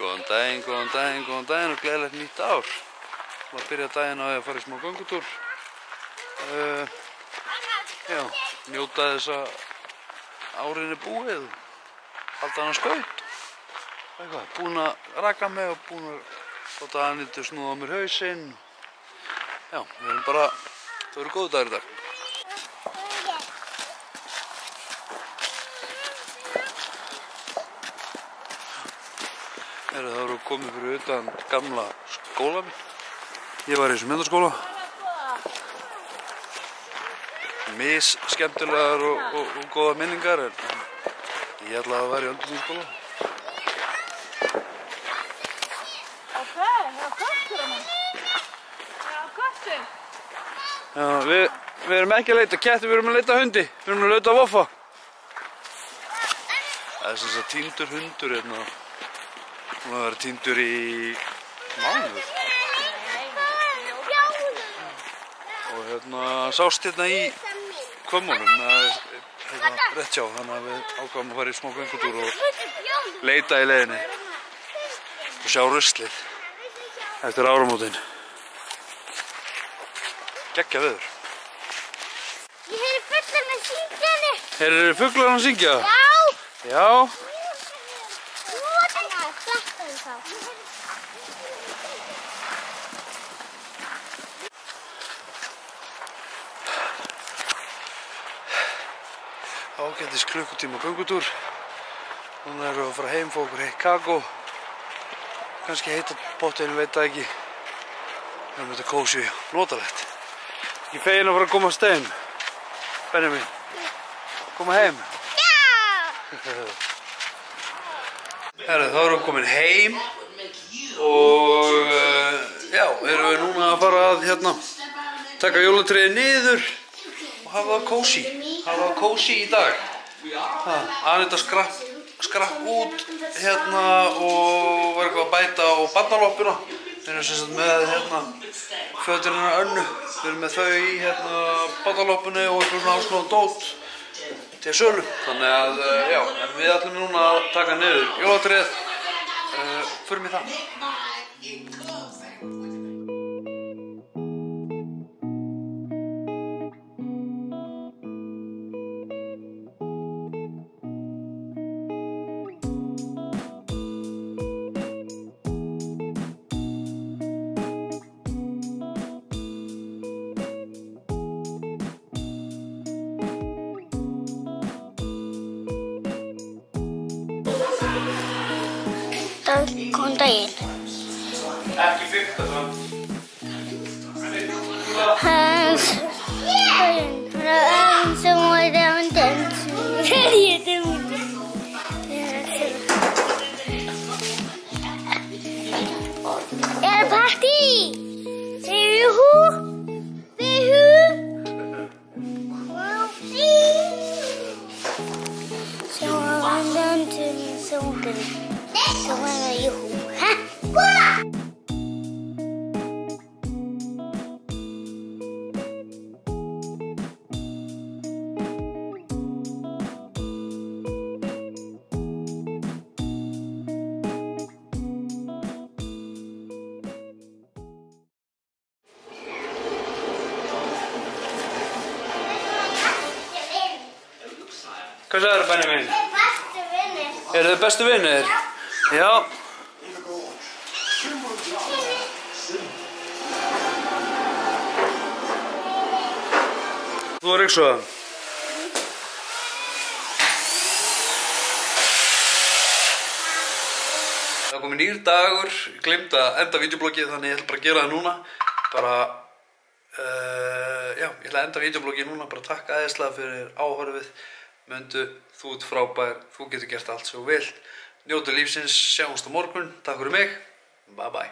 Góðan daginn og gleðilegt nýtt ár. Að byrja daginn á að fara í smá göngutúr. Já, njóta þess að árin búið. Halda hana skaut. Búinn að raka mig og búinn að láta Anítu snúða á mér hausinn. Já, við erum bara, það verður góð dagur í dag. Það voru komið fyrir utan gamla skóla minn. Ég var í þessum menntaskóla. Skemmtilegar og góða minningar, en ég ætlaði að vera í öndunarskóla. Ok, það er köttur á mig. Já, köttur. Já, við erum ekki að leita ketti, við erum að leita hundi. Við erum að leita voffa. Það er sem sagt týndur hundur hérna. Hún var týndur í mánuð. Og hérna sást hérna í Hvömmunum, rétt hjá, þannig að við ákváðum að fara í smá göngutúr og leita í leiðinni og sjá ruslið eftir áramótin. Geggjað veður. Ég heyri fuglarna syngja henni. Heyrðu fuglarna syngja? Já. Já. Ágætis klukkutíma göngutúr. Núna erum við að fara heim, fá okkur heitt kakó. Kannski heita pottinn, veit það ekki. Við erum þetta kósí, notalegt. Ekki feginn að fara að komast heim. Benjamin, koma heim. Já! Herru, þá erum við komin heim og já, erum við núna að fara að taka jólatréð niður og hafa það kósí í dag. Aníta skrapp út og var eitthvað að bæta á barnaloppuna. Við erum sem sagt með fötin hennar Önnu. Við erum með þau í barnaloppunni og eitthvað svona áskoðan dót til sölu. Þannig að já, en við ætlum núna að taka niður jólatréð. Förum í það. Góðan daginn. Ekki fikta samt. Hans daginn. Það er aðeins sem var á undan. Ég er undan. Er það partí? Segir juhu? Juhu? Sem var á undan til sungunni. Sem var á juhu. Hæ? Búra! Hvað sagðirðu, Benjamin? Bestu vinir. Eru þið bestu vinir? Já. Þú er ykkur svo. Það er komið nýr dagur. Ég gleymdi að enda vídeobloggið, þannig ég ætla bara að gera það núna. Já, ég ætla að enda vídeobloggið núna. Bara takk æðislega fyrir áhorfið. Mundu, þú ert frábær, þú getur gert allt sem þú vilt. Njótu lífsins, sjáumst á morgun. Takk fyrir mig. Bye bye.